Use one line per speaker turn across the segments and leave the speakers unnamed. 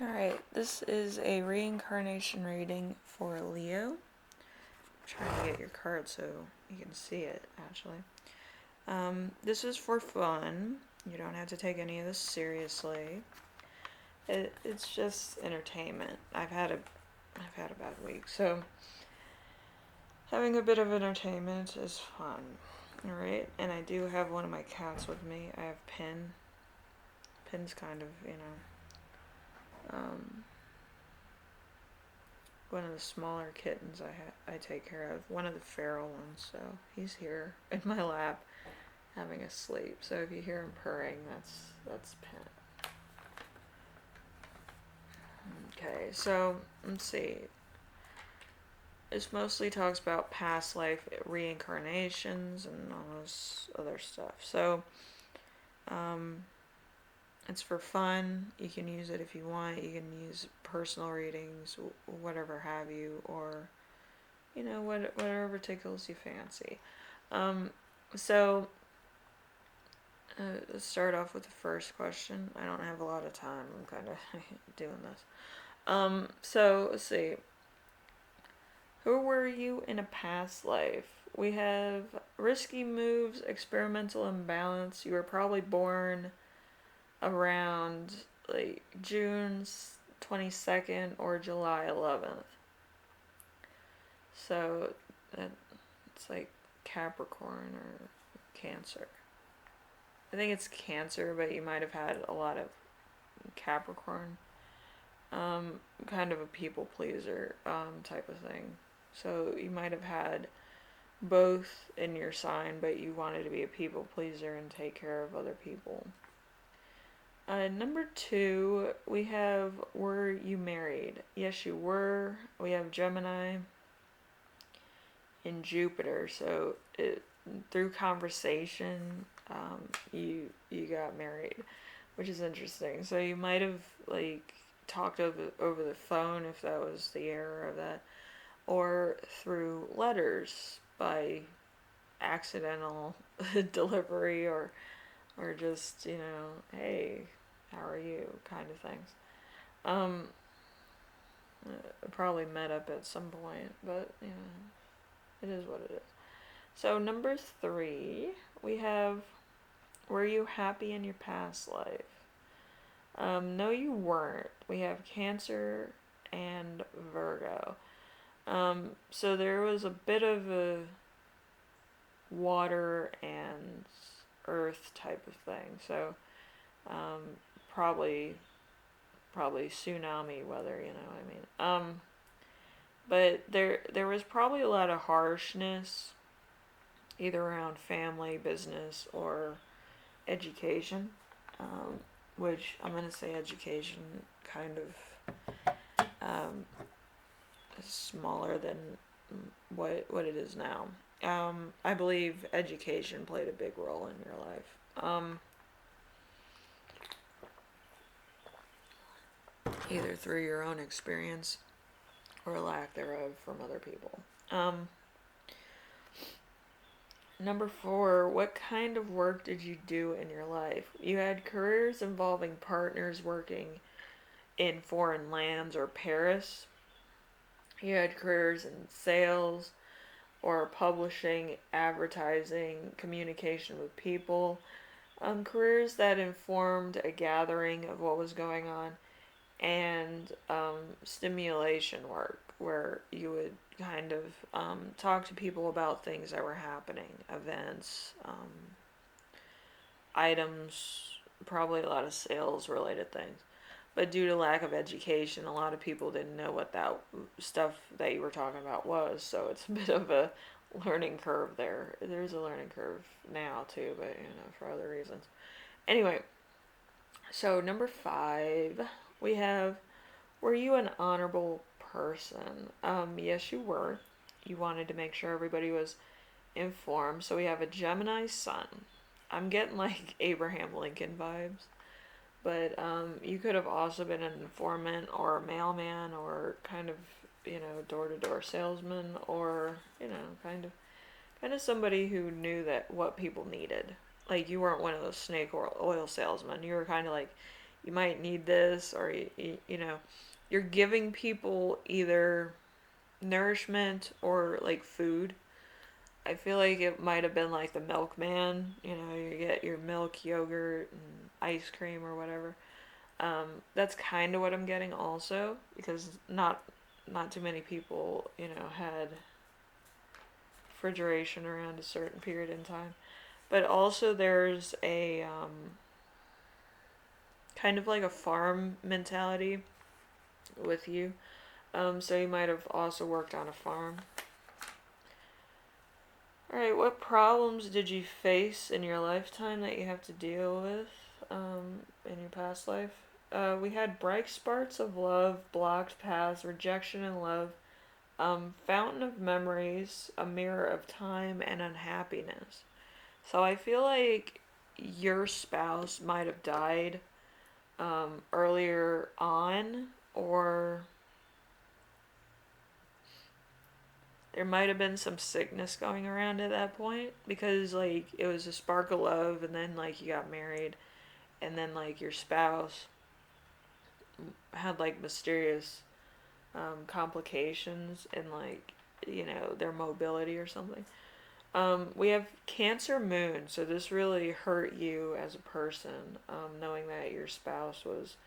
Alright, this is a reincarnation reading for Leo. I'm trying to get your card so you can see it, actually. This is for fun. You don't have to take any of this seriously. It's just entertainment. I've had a bad week, so having a bit of entertainment is fun. Alright, and I do have one of my cats with me. I have Pin. Pin's kind of, one of the smaller kittens I take care of. One of the feral ones, so he's here in my lap having a sleep. So if you hear him purring, that's Pin. Okay, so let's see. This mostly talks about past life reincarnations and all this other stuff. So, it's for fun. You can use it if you want. You can use personal readings, whatever have you, or whatever tickles you fancy. So let's start off with the first question. I don't have a lot of time. I'm kind of doing this. So let's see. Who were you in a past life? We have risky moves, experimental imbalance. You were probably born around like June 22nd or July 11th. So it's like Capricorn or Cancer. I think it's Cancer, but you might have had a lot of Capricorn. Kind of a people pleaser type of thing. So you might have had both in your sign, but you wanted to be a people pleaser and take care of other people. Number 2, we have, were you married? Yes, you were. We have Gemini in Jupiter, so through conversation, you got married, which is interesting. So you might have talked over the phone, if that was the era of that, or through letters by accidental delivery, or just, hey, how are you, kind of things. Probably met up at some point, but, it is what it is. So number 3, we have, were you happy in your past life? No, you weren't. We have Cancer and Virgo. So there was a bit of a water and earth type of thing. So, probably tsunami weather, you know what I mean. But there was probably a lot of harshness, either around family, business, or education. Which I'm gonna say education kind of smaller than what it is now. I believe education played a big role in your life. Either through your own experience or lack thereof from other people. Number 4, what kind of work did you do in your life? You had careers involving partners working in foreign lands or Paris. You had careers in sales or publishing, advertising, communication with people. Careers that informed a gathering of what was going on, and stimulation work, where you would kind of talk to people about things that were happening, events, items, probably a lot of sales related things. But due to lack of education, a lot of people didn't know what that stuff that you were talking about was, so it's a bit of a learning curve there. There's a learning curve now too, but for other reasons. Anyway, so number 5, we have, were you an honorable person? Yes, you were. You wanted to make sure everybody was informed. So we have a Gemini sun. I'm getting like Abraham Lincoln vibes. But you could have also been an informant or a mailman, or kind of, door-to-door salesman, or, kind of somebody who knew that what people needed. Like, you weren't one of those snake oil salesmen. You were kind of like, you might need this, or you know, you're giving people either nourishment or like food. I feel like it might have been like the milkman. You know, you get your milk, yogurt, and ice cream or whatever. That's kind of what I'm getting also, because not too many people, you know, had refrigeration around a certain period in time. But also there's a kind of like a farm mentality with you. So you might have also worked on a farm. Alright, what problems did you face in your lifetime that you have to deal with in your past life? We had bright sparks of love, blocked paths, rejection and love, fountain of memories, a mirror of time, and unhappiness. So I feel like your spouse might have died earlier on, or there might have been some sickness going around at that point, because like it was a spark of love, and then like you got married, and then like your spouse had like mysterious complications in like, you know, their mobility or something. We have Cancer Moon, so this really hurt you as a person, knowing that your spouse was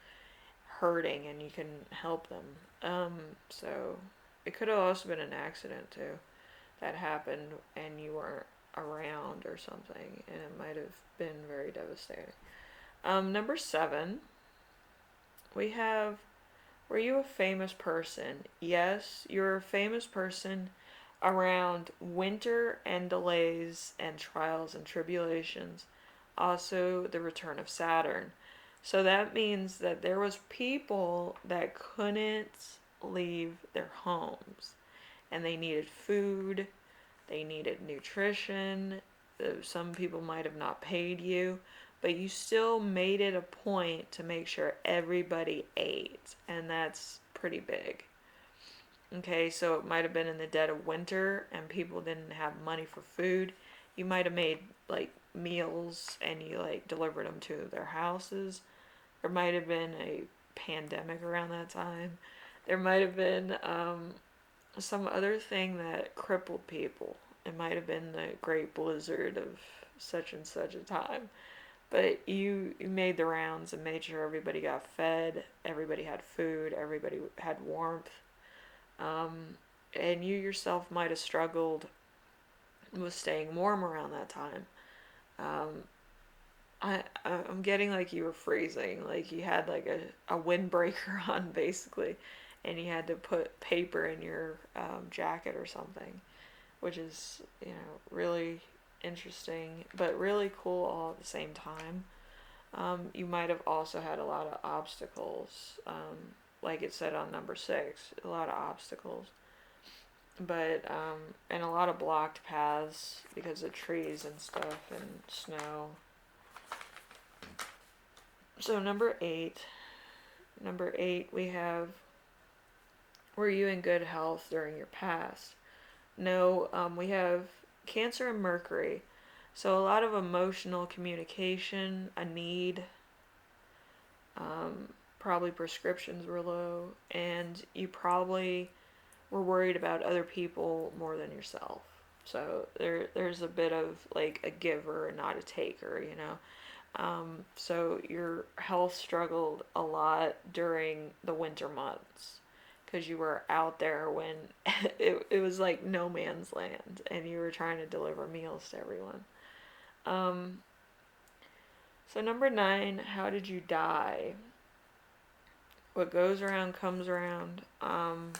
hurting and you can help them. So it could have also been an accident too that happened and you weren't around or something, and it might have been very devastating. Number 7, we have, were you a famous person? Yes, you're a famous person around winter and delays and trials and tribulations. Also, the return of Saturn. So that means that there was people that couldn't leave their homes, and they needed food, they needed nutrition. Some people might have not paid you, but you still made it a point to make sure everybody ate, and that's pretty big. Okay, so it might have been in the dead of winter and people didn't have money for food. You might have made like meals and you like delivered them to their houses. There might have been a pandemic around that time. There might have been some other thing that crippled people. It might have been the Great Blizzard of such and such a time. But you made the rounds and made sure everybody got fed, everybody had food, everybody had warmth. And you yourself might have struggled with staying warm around that time. Um, I'm getting like you were freezing, like you had like a windbreaker on basically, and you had to put paper in your jacket or something, which is, you know, really interesting but really cool all at the same time. You might have also had a lot of obstacles, like it said on number 6, a lot of obstacles, but and a lot of blocked paths because of trees and stuff and snow. So number 8, we have, were you in good health during your past? No, we have Cancer and Mercury. So a lot of emotional communication, a need, probably prescriptions were low, and you probably were worried about other people more than yourself. So there's a bit of like a giver and not a taker, you know. So your health struggled a lot during the winter months because you were out there when it was like no man's land and you were trying to deliver meals to everyone. Um, so, number 9, how did you die? What goes around comes around. I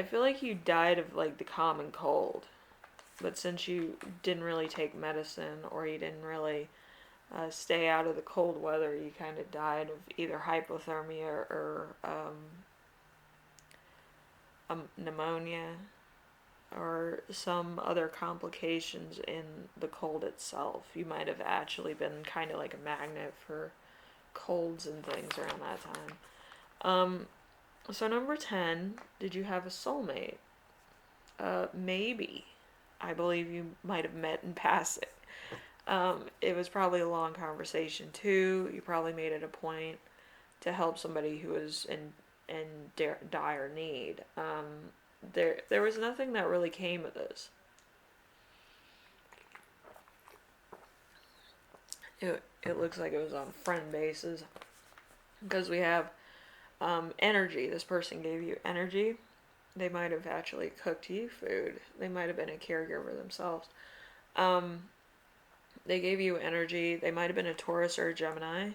feel like you died of like the common cold, but since you didn't really take medicine or you didn't really stay out of the cold weather, you kind of died of either hypothermia or pneumonia or some other complications in the cold itself. You might have actually been kind of like a magnet for colds and things around that time. So number 10, did you have a soulmate? Maybe. I believe you might have met in passing. It was probably a long conversation too. You probably made it a point to help somebody who was in dire need. There was nothing that really came of this. It looks like it was on friend basis because we have energy. This person gave you energy. They might have actually cooked you food. They might have been a caregiver themselves. Um, they gave you energy. They might have been a Taurus or a Gemini.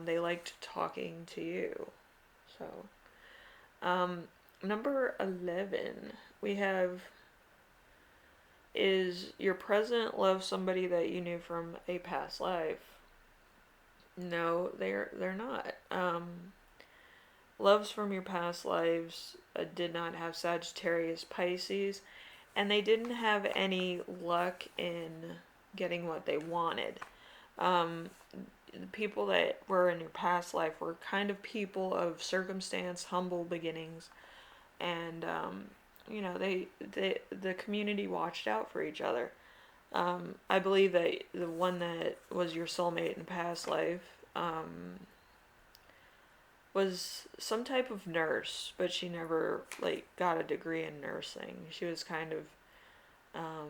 They liked talking to you. So, um, number 11, we have, is your present love somebody that you knew from a past life? No, they're not. Loves from your past lives did not have Sagittarius, Pisces, and they didn't have any luck in getting what they wanted. Um, the people that were in your past life were kind of people of circumstance, humble beginnings, and the community watched out for each other. I believe that the one that was your soulmate in past life was some type of nurse, but she never like got a degree in nursing. She was kind of um,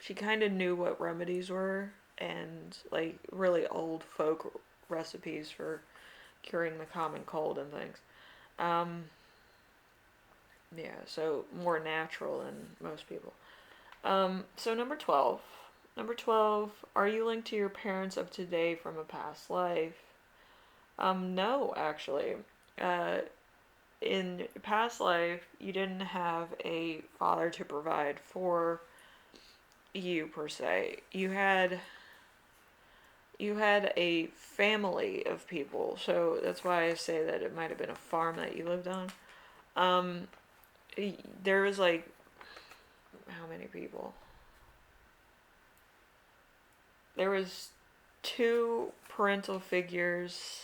she kind of knew what remedies were and like really old folk recipes for curing the common cold and things. Um, yeah, so more natural than most people. So number 12. Number 12, are you linked to your parents of today from a past life? No, actually. Uh, in past life, you didn't have a father to provide for you per se. You had a family of people, so that's why I say that it might have been a farm that you lived on. Um, there was like how many people? There was two parental figures,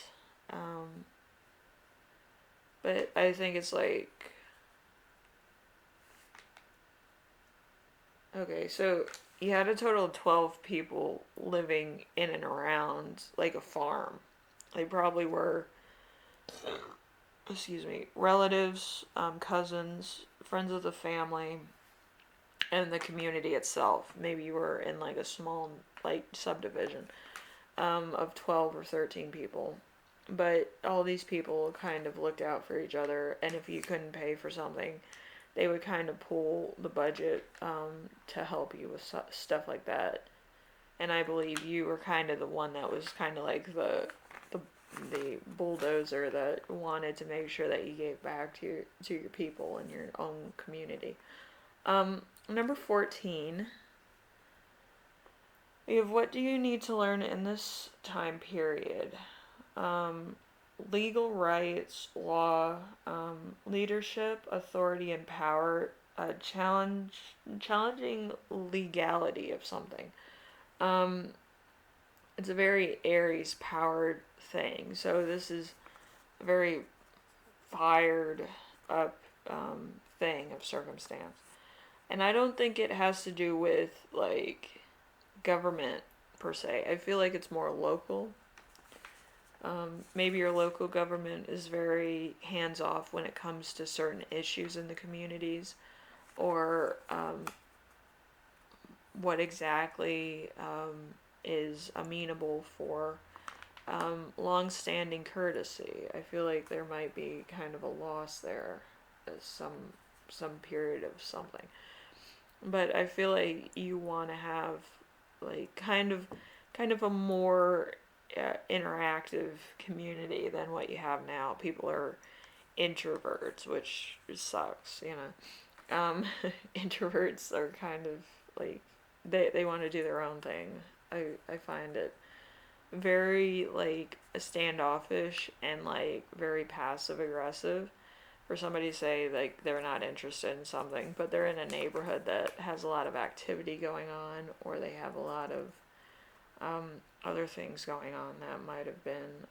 um, but I think it's like okay, so you had a total of 12 people living in and around like a farm. They probably were, excuse me, relatives, cousins, friends of the family, and the community itself. Maybe you were in like a small like subdivision of 12 or 13 people. But all these people kind of looked out for each other, and if you couldn't pay for something, they would kind of pull the budget to help you with stuff like that. And I believe you were kind of the one that was kind of like the the bulldozer that wanted to make sure that you gave back to your people and your own community. Number 14, we have what do you need to learn in this time period? Um, Legal rights, law, leadership, authority, and power. Challenging legality of something. Um, it's a very Aries powered thing. So this is a very fired up thing of circumstance. And I don't think it has to do with like government per se. I feel like it's more local. Maybe your local government is very hands off when it comes to certain issues in the communities, or what exactly is amenable for long standing courtesy. I feel like there might be kind of a loss there, some period of something. But I feel like you want to have like kind of a more interactive community than what you have now. People are introverts, which sucks, you know. Introverts are kind of like they want to do their own thing. I find it very like standoffish and like very passive aggressive for somebody to say like they're not interested in something, but they're in a neighborhood that has a lot of activity going on, or they have a lot of um, other things going on that might have been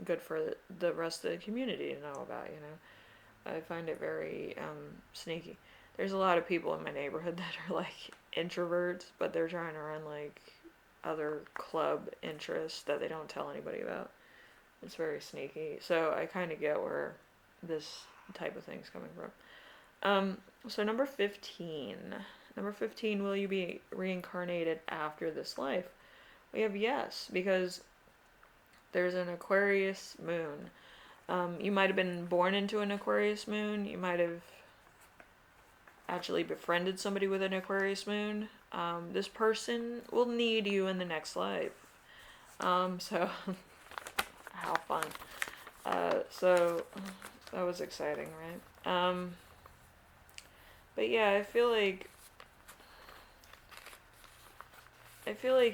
good for the rest of the community to know about. You know, I find it very sneaky. There's a lot of people in my neighborhood that are like introverts, but they're trying to run like other club interests that they don't tell anybody about. It's very sneaky. So I kind of get where this type of thing's coming from. So number 15. Number 15, will you be reincarnated after this life? We have yes, because there's an Aquarius moon. You might have been born into an Aquarius moon. You might have actually befriended somebody with an Aquarius moon. This person will need you in the next life. So, how fun. So, that was exciting, right? But yeah, I feel like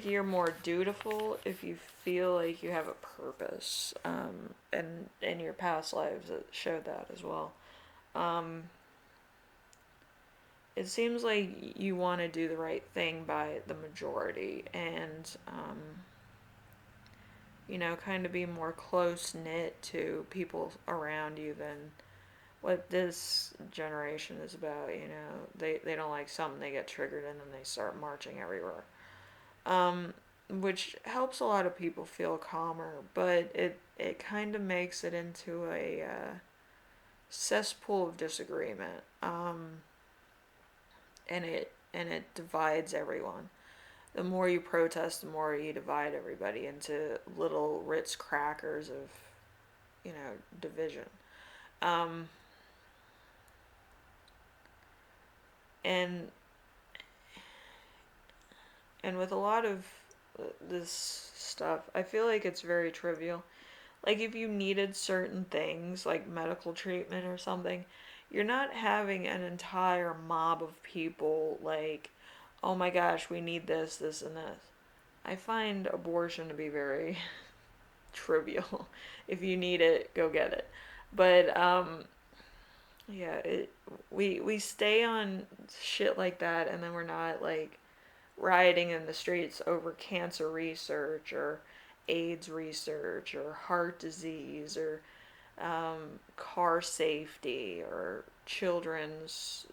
you're more dutiful if you feel like you have a purpose. And in your past lives, it showed that as well. Um, it seems like you want to do the right thing by the majority and, kind of be more close knit to people around you than what this generation is about. They don't like something, they get triggered, and then they start marching everywhere. Um, which helps a lot of people feel calmer, but it kind of makes it into a cesspool of disagreement, and it divides everyone. The more you protest, the more you divide everybody into little Ritz crackers of, division. Um, and and with a lot of this stuff, I feel like it's very trivial. Like if you needed certain things, like medical treatment or something, you're not having an entire mob of people like, oh my gosh, we need this, this, and this. I find abortion to be very trivial. If you need it, go get it. But yeah, we stay on shit like that, and then we're not like rioting in the streets over cancer research or AIDS research or heart disease or car safety or children's,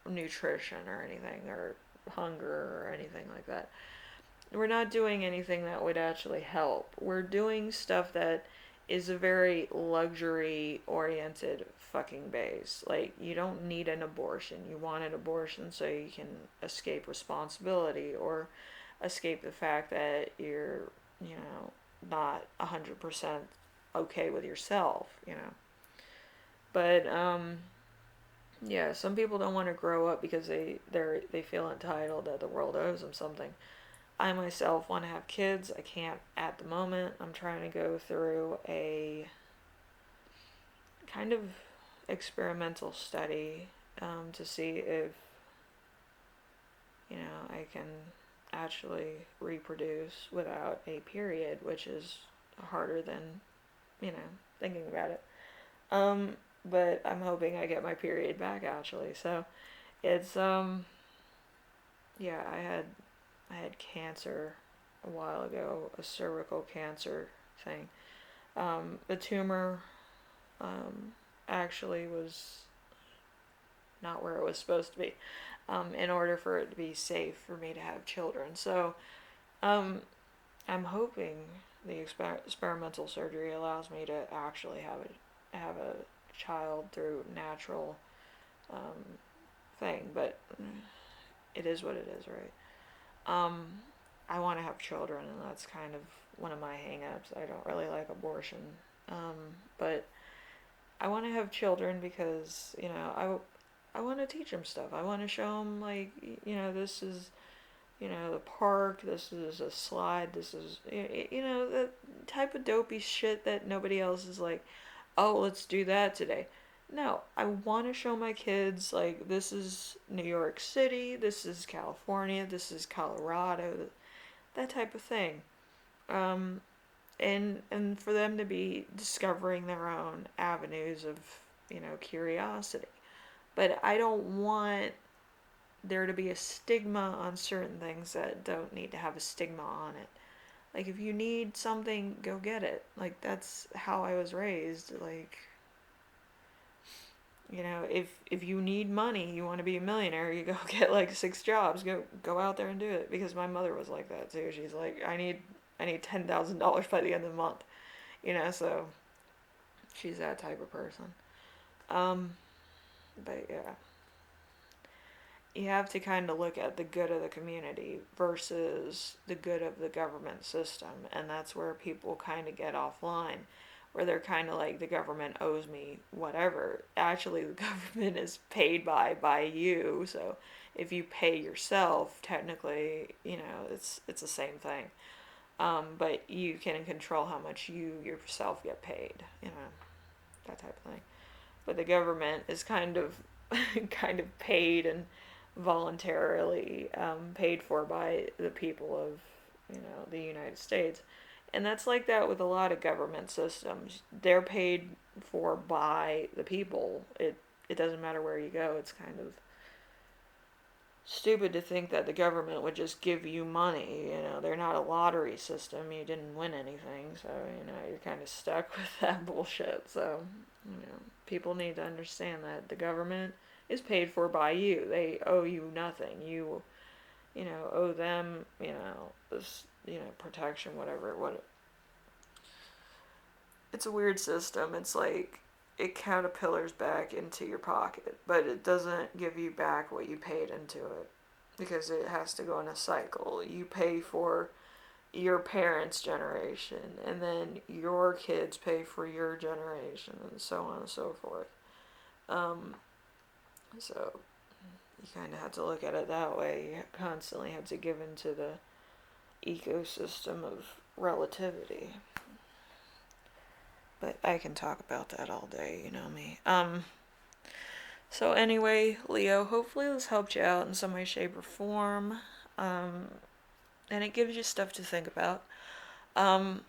nutrition or anything or hunger or anything like that. We're not doing anything that would actually help. We're doing stuff that is a very luxury oriented fucking base. Like, you don't need an abortion. You want an abortion so you can escape responsibility or escape the fact that you're, not 100% okay with yourself. But, yeah, some people don't want to grow up because they feel entitled that the world owes them something. I myself want to have kids. I can't at the moment. I'm trying to go through a kind of experimental study, to see if, I can actually reproduce without a period, which is harder than, thinking about it. But I'm hoping I get my period back actually. So it's, yeah, I had cancer a while ago, a cervical cancer thing. The tumor, actually was not where it was supposed to be, in order for it to be safe for me to have children. So, um, I'm hoping the experimental surgery allows me to actually have a child through natural, um, thing. But it is what it is, right? Um, I want to have children, and that's kind of one of my hangups. I don't really like abortion, but I want to have children because I want to teach them stuff. I want to show them like this is the park. This is a slide. This is the type of dopey shit that nobody else is like. Oh, let's do that today. No, I want to show my kids like this is New York City. This is California. This is Colorado. That type of thing. Um, and for them to be discovering their own avenues of curiosity. But I don't want there to be a stigma on certain things that don't need to have a stigma on it. Like if you need something, go get it. Like that's how I was raised. Like You know, if you need money, you want to be a millionaire, you go get like 6 jobs, go out there and do it. Because my mother was like that too. She's like, I need $10,000 by the end of the month. You know, so she's that type of person. Um, but yeah, you have to kind of look at the good of the community versus the good of the government system, and that's where people kind of get offline, where they're kind of like, the government owes me whatever. Actually, the government is paid by you, so if you pay yourself, technically, you know, it's the same thing. But you can control how much you yourself get paid, you know, that type of thing. But the government is kind of kind of paid and voluntarily paid for by the people of, you know, the United States, and that's like that with a lot of government systems. They're paid for by the people. It doesn't matter where you go. It's kind of stupid to think that the government would just give you money. You know, they're not a lottery system. You didn't win anything, so you know you're kind of stuck with that bullshit. So you know, people need to understand that the government is paid for by you. They owe you nothing. You know, owe them, you know, this, you know, protection, whatever. What, it's a weird system. It's like it caterpillars back into your pocket, but it doesn't give you back what you paid into it, because it has to go in a cycle. You pay for your parents' generation, and then your kids pay for your generation, and so on and so forth. Um, so you kind of have to look at it that way. You constantly have to give into the ecosystem of relativity. But I can talk about that all day, you know me. So anyway, Leo, hopefully this helped you out in some way, shape, or form. Um, and it gives you stuff to think about. Um,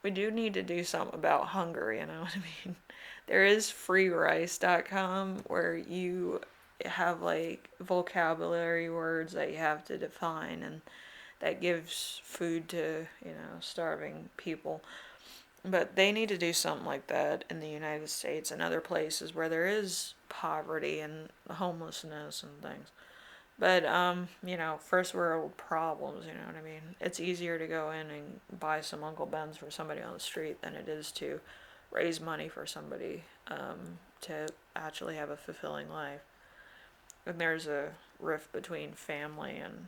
we do need to do something about hunger, you know what I mean? There is freerice.com where you have like vocabulary words that you have to define, and that gives food to, you know, starving people. But they need to do something like that in the United States and other places where there is poverty and homelessness and things. But you know, first world problems, you know what I mean? It's easier to go in and buy some Uncle Ben's for somebody on the street than it is to raise money for somebody to actually have a fulfilling life. And there's a rift between family and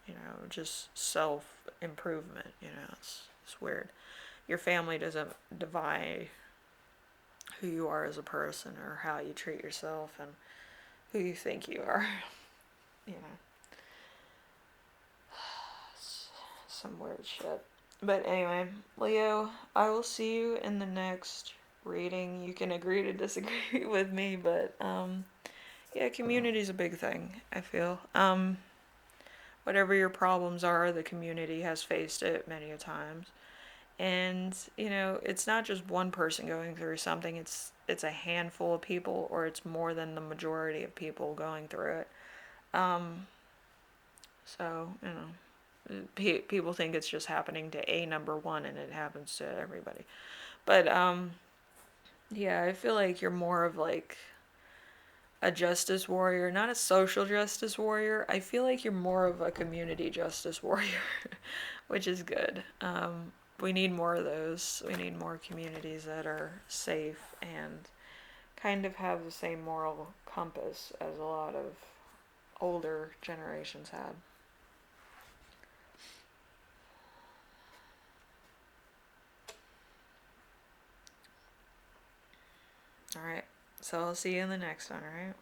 you know, just self improvement, you know, it's weird. Your family doesn't divide who you are as a person or how you treat yourself and who you think you are. You know, some weird shit. But anyway, Leo, I will see you in the next reading. You can agree to disagree with me, but yeah, community's a big thing, I feel. Whatever your problems are, the community has faced it many a times. And you know, it's not just one person going through something, it's a handful of people, or it's more than the majority of people going through it. So you know, people think it's just happening to a number one, and it happens to everybody. But yeah, I feel like you're more of like a justice warrior, not a social justice warrior. I feel like you're more of a community justice warrior, which is good. We need more of those. We need more communities that are safe and kind of have the same moral compass as a lot of older generations had. All right. So I'll see you in the next one, all right?